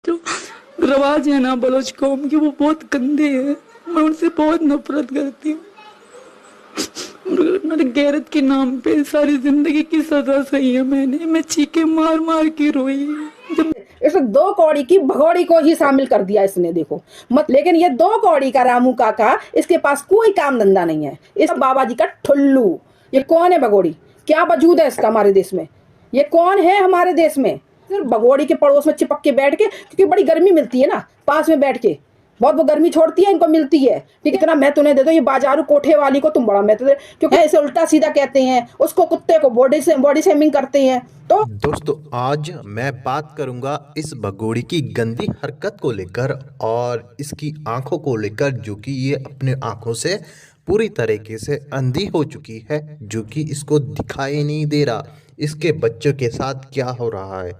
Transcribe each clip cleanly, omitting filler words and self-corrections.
जो रवाज है ना बलोच कौम की, वो बहुत गंदे हैं। मैं उनसे बहुत नफरत करती हूँ। मेरे गैरत के नाम पे सारी जिंदगी की सजा सही है। मैं चीखे मार मार के रोई जब इस दो कौड़ी की भगौड़ी को ही शामिल कर दिया इसने, देखो मत। लेकिन ये दो कौड़ी का रामू काका, इसके पास कोई काम धंधा नहीं है। इस बाबा जी का ठुल्लू। ये कौन है भगौड़ी? क्या वजूद है इसका हमारे देश में? ये कौन है हमारे देश में? सिर्फ भगौड़ी के पड़ोस में चिपक के बैठ के, क्योंकि बड़ी गर्मी मिलती है ना पास में बैठ के, बहुत वो गर्मी छोड़ती है, इनको मिलती है। ठीक है, इतना मैं तुम्हें दे दो, ये बाजारू कोठे वाली को तुम बड़ा मैं दे, क्योंकि इसे उल्टा सीधा कहते हैं, उसको कुत्ते को बॉडी शेमिंग करते हैं। तो दोस्तों आज मैं बात करूंगा इस भगोड़ी की गंदी हरकत को लेकर और इसकी आंखों को लेकर, जो कि ये अपने आंखों से पूरी तरीके से अंधी हो चुकी है, जो कि इसको दिखाई नहीं दे रहा इसके बच्चों के साथ क्या हो रहा है।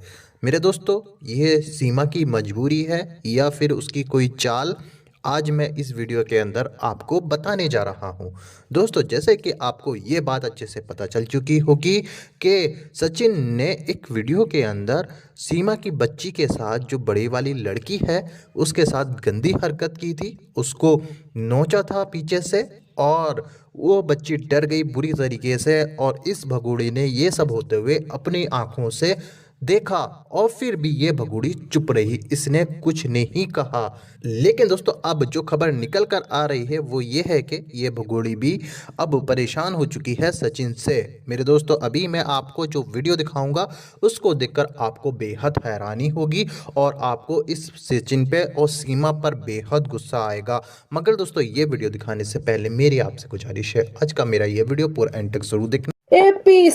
मेरे दोस्तों, ये सीमा की मजबूरी है या फिर उसकी कोई चाल, आज मैं इस वीडियो के अंदर आपको बताने जा रहा हूं। दोस्तों, जैसे कि आपको ये बात अच्छे से पता चल चुकी होगी कि सचिन ने एक वीडियो के अंदर सीमा की बच्ची के साथ, जो बड़ी वाली लड़की है, उसके साथ गंदी हरकत की थी, उसको नोचा था पीछे से और वो बच्ची डर गई बुरी तरीके से। और इस भगोड़ी ने ये सब होते हुए अपनी आंखों से देखा और फिर भी ये भगोड़ी चुप रही, इसने कुछ नहीं कहा। लेकिन दोस्तों, अब जो खबर निकल कर आ रही है वो ये है कि ये भगोड़ी भी अब परेशान हो चुकी है सचिन से। मेरे दोस्तों, अभी मैं आपको जो वीडियो दिखाऊंगा उसको देखकर आपको बेहद हैरानी होगी और आपको इस सचिन पे और सीमा पर बेहद गुस्सा आएगा। मगर दोस्तों, ये वीडियो दिखाने से पहले मेरी आपसे गुजारिश है, आज का मेरा ये वीडियो पूरा एंड तक जरूर देखना। एपी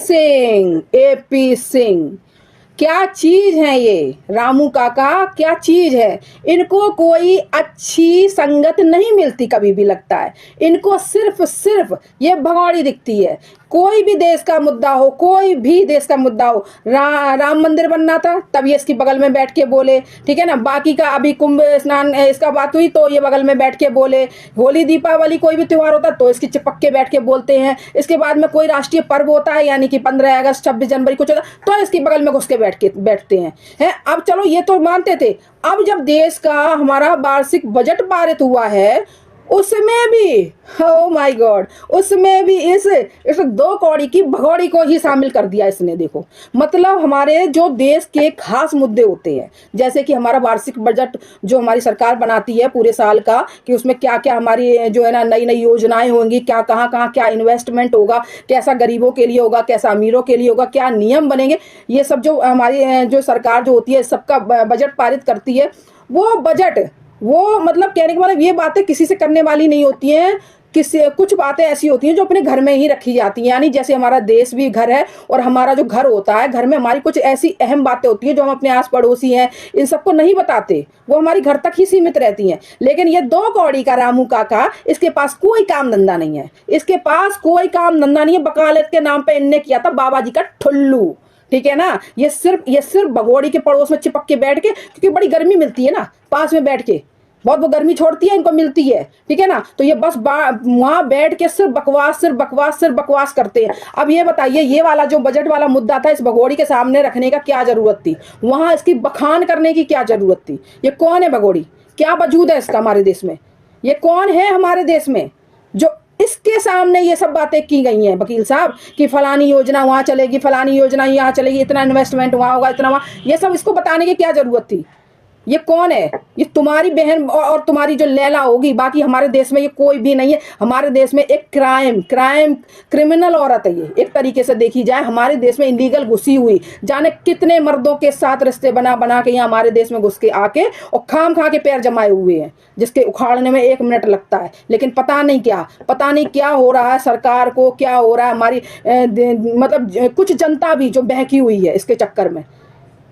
सिंह क्या चीज है ये? रामू काका क्या चीज है? इनको कोई अच्छी संगत नहीं मिलती कभी भी, लगता है इनको सिर्फ ये भगौड़ी दिखती है। कोई भी देश का मुद्दा हो, कोई भी देश का मुद्दा हो, राम मंदिर बनना था तब ये इसकी बगल में बैठ के बोले, ठीक है ना। बाकी का अभी कुंभ स्नान इसका बात हुई तो ये बगल में बैठ के बोले। होली दीपावली कोई भी त्योहार होता तो इसकी चिपक के बैठ के बोलते हैं। इसके बाद में कोई राष्ट्रीय पर्व होता है, यानी कि 15 अगस्त 26 जनवरी कुछ होता तो इसकी बगल में घुस के बैठते हैं। अब चलो ये तो मानते थे। अब जब देश का हमारा वार्षिक बजट पारित हुआ है, उसमें भी, ओ माय गॉड, उसमें भी इस दो कौड़ी की भगौड़ी को ही शामिल कर दिया इसने, देखो मतलब। हमारे जो देश के खास मुद्दे होते हैं, जैसे कि हमारा वार्षिक बजट जो हमारी सरकार बनाती है पूरे साल का, कि उसमें क्या क्या हमारी जो है ना नई नई योजनाएं होंगी, क्या कहाँ क्या इन्वेस्टमेंट होगा, कैसा गरीबों के लिए होगा, कैसा अमीरों के लिए होगा, क्या नियम बनेंगे, ये सब जो हमारी जो सरकार जो होती है सबका बजट पारित करती है। वो बजट, वो मतलब कहने का मतलब ये बातें किसी से करने वाली नहीं होती हैं। कुछ बातें ऐसी होती हैं जो अपने घर में ही रखी जाती हैं, यानी जैसे हमारा देश भी घर है और हमारा जो घर होता है, घर में हमारी कुछ ऐसी अहम बातें होती हैं जो हम अपने आस पड़ोसी हैं इन सबको नहीं बताते, वो हमारी घर तक ही सीमित रहती हैं। लेकिन ये दो कौड़ी का रामू काका, इसके पास कोई काम धंधा नहीं है, इसके पास कोई काम धंधा नहीं है। वकालत के नाम पे इनने किया था बाबा जी का ठुल्लू, ठीक है ना। ये सिर्फ भगौड़ी के पड़ोस में चिपक के बैठ के, क्योंकि बड़ी गर्मी मिलती है ना पास में बैठ के, बहुत वो गर्मी छोड़ती है, इनको मिलती है, ठीक है ना। तो ये बस वहां बैठ के सिर्फ बकवास करते हैं। अब ये बताइए, ये वाला जो बजट वाला मुद्दा था इस भगोड़ी के सामने रखने का क्या जरूरत थी? वहां इसकी बखान करने की क्या जरूरत थी? ये कौन है भगोड़ी? क्या वजूद है इसका हमारे देश में? ये कौन है हमारे देश में जो इसके सामने ये सब बातें की गई हैं वकील साहब, कि फलानी योजना वहां चलेगी, फलानी योजना यहाँ चलेगी, इतना इन्वेस्टमेंट वहां होगा, इतना वहां, ये सब इसको बताने की क्या जरूरत थी? ये कौन है? ये तुम्हारी बहन और तुम्हारी जो लैला होगी। बाकी हमारे देश में ये कोई भी नहीं है। हमारे देश में एक क्रिमिनल औरत है ये, एक तरीके से देखी जाए हमारे देश में इलीगल घुसी हुई, जाने कितने मर्दों के साथ रिश्ते बना के यहाँ हमारे देश में घुस के आके और खाम खा के पैर जमाए हुए हैं, जिसके उखाड़ने में 1 मिनट लगता है। लेकिन पता नहीं क्या हो रहा है सरकार को, क्या हो रहा है हमारी मतलब कुछ जनता भी जो बहकी हुई है इसके चक्कर में,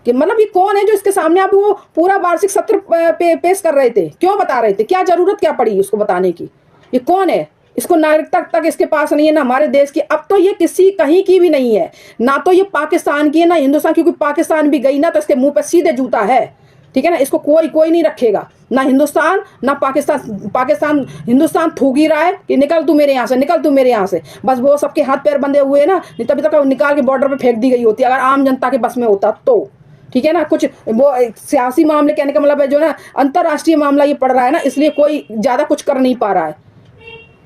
कि मतलब ये कौन है जो इसके सामने आप वो पूरा वार्षिक सत्र पेश कर रहे थे? क्यों बता रहे थे? क्या जरूरत क्या पड़ी उसको बताने की? ये कौन है? इसको नागरिकता तक इसके पास नहीं है, ना हमारे देश की। अब तो ये किसी कहीं की भी नहीं है, ना तो ये पाकिस्तान की है ना हिंदुस्तान, क्योंकि पाकिस्तान भी गई ना तो इसके मुंह पे सीधे जूता है, ठीक है ना। इसको कोई नहीं रखेगा, ना हिंदुस्तान ना पाकिस्तान हिंदुस्तान थूक ही रहा है कि निकल तू मेरे यहाँ से, निकल तू मेरे यहाँ से। बस वो सबके हाथ पैर बंधे हुए हैं ना, नहीं तभी तक निकाल के बॉर्डर पे फेंक दी गई होती अगर आम जनता के बस में होता तो, ठीक है ना। कुछ वो सियासी मामले कहने का मतलब है जो ना अंतर्राष्ट्रीय मामला ये पड़ रहा है ना, इसलिए कोई ज़्यादा कुछ कर नहीं पा रहा है।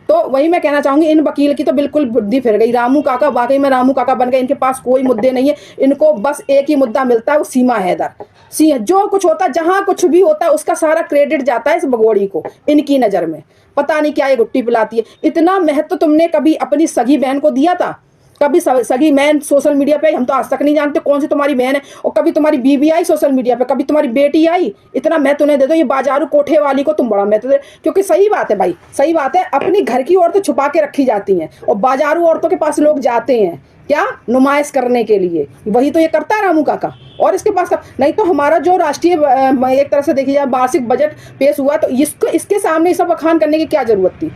तो वही मैं कहना चाहूंगी, इन वकील की तो बिल्कुल बुद्धि फिर गई। रामू काका वाकई में रामू काका बन गए। इनके पास कोई मुद्दे नहीं है, इनको बस एक ही मुद्दा मिलता है, वो सीमा हैदर। जो कुछ होता है, जहां कुछ भी होता है, उसका सारा क्रेडिट जाता है इस भगोड़ी को। इनकी नज़र में पता नहीं क्या ये गुट्टी पिलाती है। इतना महत्व तुमने कभी अपनी सगी बहन को दिया था? कभी सगी बहन सोशल मीडिया पे, हम तो आज तक नहीं जानते कौन सी तुम्हारी बहन है। और कभी तुम्हारी बीवी आई सोशल मीडिया पे, कभी तुम्हारी बेटी आई? इतना महत्व उन्हें दे दो। ये बाजारू कोठे वाली को तुम बड़ा महत्व दे, क्योंकि सही बात है भाई, सही बात है, अपनी घर की औरतें छुपा के रखी जाती हैं और बाजारू औरतों के पास लोग जाते हैं क्या, नुमाइश करने के लिए। वही तो ये करता है रामू काका। और इसके पास नहीं तो हमारा जो राष्ट्रीय एक तरह से देखी जाए वार्षिक बजट पेश हुआ, तो इसके सामने ये सब बखान करने की क्या जरूरत थी?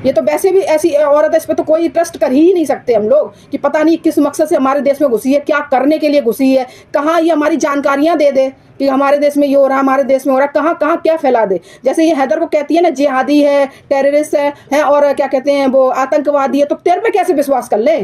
ये तो वैसे भी ऐसी औरत है, इस पर तो कोई ट्रस्ट कर ही नहीं सकते हम लोग कि पता नहीं किस मकसद से हमारे देश में घुसी है, क्या करने के लिए घुसी है, कहाँ ये हमारी जानकारियां दे दे कि हमारे देश में ये हो रहा है, हमारे देश में हो रहा है, कहाँ कहाँ क्या फैला दे। जैसे ये हैदर को कहती है ना जिहादी है, टेररिस्ट है और क्या कहते हैं वो आतंकवादी है, तो तेरे पे कैसे विश्वास कर ले?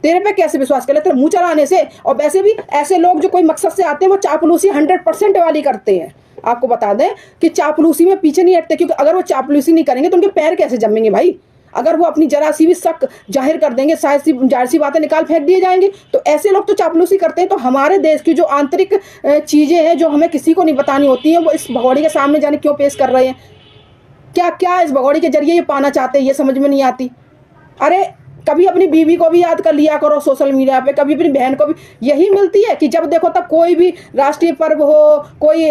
तेरे पे कैसे विश्वास कर ले तेरे मुंह चलाने से? और वैसे भी ऐसे लोग जो कोई मकसद से आते हैं वो चापलूसी 100% वाली करते हैं। आपको बता दें कि चापलूसी में पीछे नहीं हटते, क्योंकि अगर वो चापलूसी नहीं करेंगे तो उनके पैर कैसे जमेंगे भाई? अगर वो अपनी जरा सी भी शक जाहिर कर देंगे, जाहिर सी बातें निकाल फेंक दिए जाएंगे। तो ऐसे लोग तो चापलूसी करते हैं। तो हमारे देश की जो आंतरिक चीज़ें हैं जो हमें किसी को नहीं बतानी होती हैं, वो इस भगोड़ी के सामने जाने क्यों पेश कर रहे हैं? क्या क्या इस भगोड़ी के जरिए ये पाना चाहते हैं, ये समझ में नहीं आती। अरे कभी अपनी बीवी को भी याद कर लिया करो सोशल मीडिया पे, कभी अपनी बहन को भी। यही मिलती है कि जब देखो तब कोई भी राष्ट्रीय पर्व हो, कोई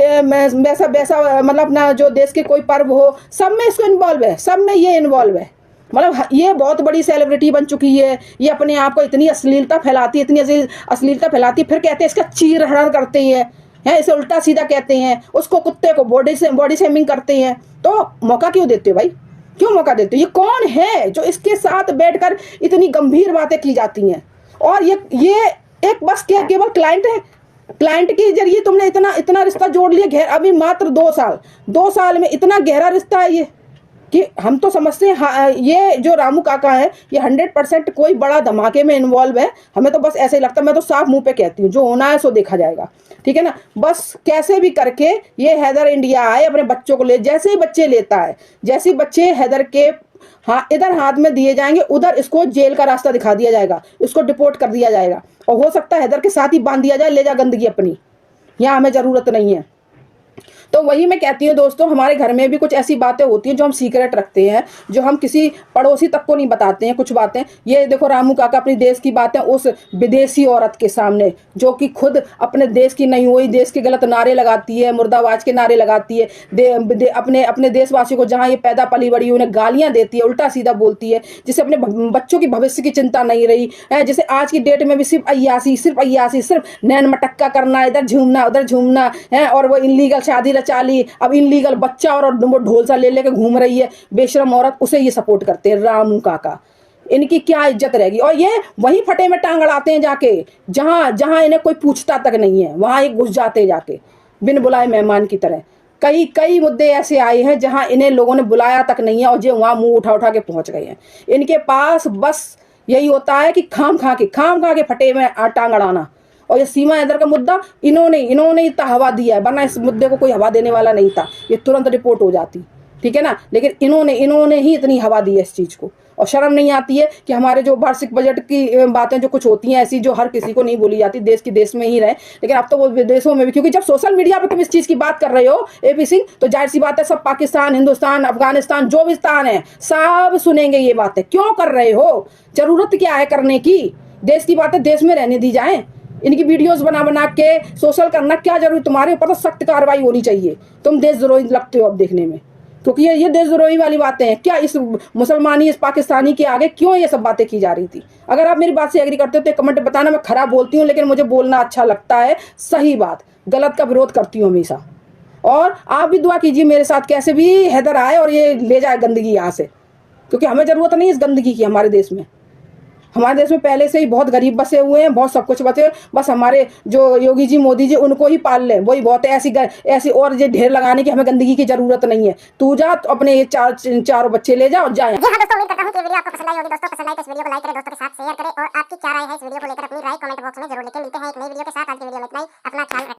वैसा वैसा मतलब अपना जो देश के कोई पर्व हो, सब में इसको इन्वॉल्व है, सब में ये इन्वॉल्व है। मतलब ये बहुत बड़ी सेलिब्रिटी बन चुकी है। ये अपने आप को इतनी अश्लीलता फैलाती है, इतनी अश्लीलता फैलाती है, फिर कहते हैं इसका चीर हरण करते हैं, इसे उल्टा सीधा कहते हैं, उसको कुत्ते को बॉडी शेमिंग करते हैं। तो मौका क्यों देते हो भाई? क्यों मौका देते हो? ये कौन है जो इसके साथ बैठकर इतनी गंभीर बातें की जाती हैं? और ये एक बस केवल क्लाइंट है। क्लाइंट के जरिए तुमने इतना रिश्ता जोड़ लिया। अभी मात्र 2 साल में इतना गहरा रिश्ता है ये कि हम तो समझते हैं हाँ, ये जो रामू काका है ये 100% कोई बड़ा धमाके में इन्वॉल्व है। हमें तो बस ऐसे ही लगता है। मैं तो साफ मुंह पे कहती हूँ, जो होना है सो देखा जाएगा, ठीक है ना। बस कैसे भी करके ये हैदर इंडिया आए, अपने बच्चों को ले, जैसे ही बच्चे लेता है, जैसे ही बच्चे हैदर के इधर हाथ में दिए जाएंगे, उधर इसको जेल का रास्ता दिखा दिया जाएगा, इसको डिपोर्ट कर दिया जाएगा। और हो सकता है हैदर के साथ ही बांध दिया जाए, ले जा गंदगी अपनी, यहाँ हमें ज़रूरत नहीं है। तो वही मैं कहती हूँ दोस्तों, हमारे घर में भी कुछ ऐसी बातें होती हैं जो हम सीक्रेट रखते हैं, जो हम किसी पड़ोसी तक को नहीं बताते हैं। कुछ बातें ये देखो, रामू काका अपनी देश की बातें उस विदेशी औरत के सामने, जो कि खुद अपने देश की नहीं हुई, देश के गलत नारे लगाती है, मुर्दाबाज के नारे लगाती है, अपने देशवासियों को जहाँ ये पैदा पली बड़ी उन्हें गालियाँ देती है, उल्टा सीधा बोलती है, जिसे अपने बच्चों की भविष्य की चिंता नहीं रही है। जैसे आज की डेट में भी सिर्फ अय्यासी, सिर्फ नैन मटक्का करना, इधर झूमना उधर झूमना है, और वो इनलीगल शादी रचा ली, अब इनलीगल बच्चा और वो ढोल सा ले लेके घूम रही है बेशरम औरत, उसे ये सपोर्ट करते हैं रामू काका। इनकी क्या इज्जत रहेगी? और ये वहीं फटे में टांग अड़ाते हैं जाके, जहां इन्हें कोई पूछता तक नहीं है, वहां ये घुस जाते हैं जाके बिन बुलाए मेहमान की तरह। कई मुद्दे ऐसे आए हैं जहां इन्हें लोगों ने बुलाया तक नहीं है, और जो वहां मुंह उठा के पहुंच गए हैं। इनके पास बस यही होता है कि खाम खा के फटे में टांग अड़ाना। और ये सीमा हैदर का मुद्दा इन्होंने इतना हवा दिया है, वरना इस मुद्दे को कोई हवा देने वाला नहीं था, ये तुरंत रिपोर्ट हो जाती, ठीक है ना। लेकिन इन्होंने ही इतनी हवा दी है इस चीज़ को। और शर्म नहीं आती है कि हमारे जो वार्षिक बजट की बातें जो कुछ होती हैं ऐसी, जो हर किसी को नहीं बोली जाती, देश की देश में ही रहे, लेकिन अब तो वो विदेशों में भी, क्योंकि जब सोशल मीडिया पर तुम इस चीज़ की बात कर रहे हो AP सिंह, तो जाहिर सी बात है सब पाकिस्तान, हिंदुस्तान, अफगानिस्तान, जो भी स्थान है सब सुनेंगे ये बातें। क्यों कर रहे हो? जरूरत क्या है करने की? देश की बातें देश में रहने दी जाए। इनकी वीडियोस बना के सोशल करना क्या जरूरी? तुम्हारे ऊपर तो सख्त कार्रवाई होनी चाहिए। तुम देशद्रोही लगते हो अब देखने में, क्योंकि ये देशद्रोही वाली बातें हैं। क्या इस मुसलमानी, इस पाकिस्तानी के आगे क्यों ये सब बातें की जा रही थी? अगर आप मेरी बात से एग्री करते हो तो कमेंट बताना। मैं खराब बोलती हूँ, लेकिन मुझे बोलना अच्छा लगता है, सही बात। गलत का विरोध करती हूँ हमेशा। और आप भी दुआ कीजिए मेरे साथ, कैसे भी हैदर आए और ये ले जाए गंदगी यहाँ से, क्योंकि हमें ज़रूरत नहीं इस गंदगी की। हमारे देश में पहले से ही बहुत गरीब बसे हुए हैं, बहुत सब कुछ बचे। बस हमारे जो योगी जी, मोदी जी, उनको ही पाल लें, वही बहुत है। ऐसी और ये ढेर लगाने की हमें गंदगी की जरूरत नहीं है। तू जा तो अपने ये चारों बच्चे ले जा और जाए। जी हाँ दोस्तों, उम्मीद करता हूँ कि वीडियो आपको पसंद आई होगी। दोस्तों पसंद आई तो इस वीडियो को लाइक करें, दोस्तों के साथ शेयर करें, और आपकी क्या राय है इस वीडियो को लेकर अपनी राय कमेंट बॉक्स में जरूर लिखें। मिलते हैं एक नई वीडियो के साथ। आज की वीडियो में इतना ही। अपना ख्याल रखें।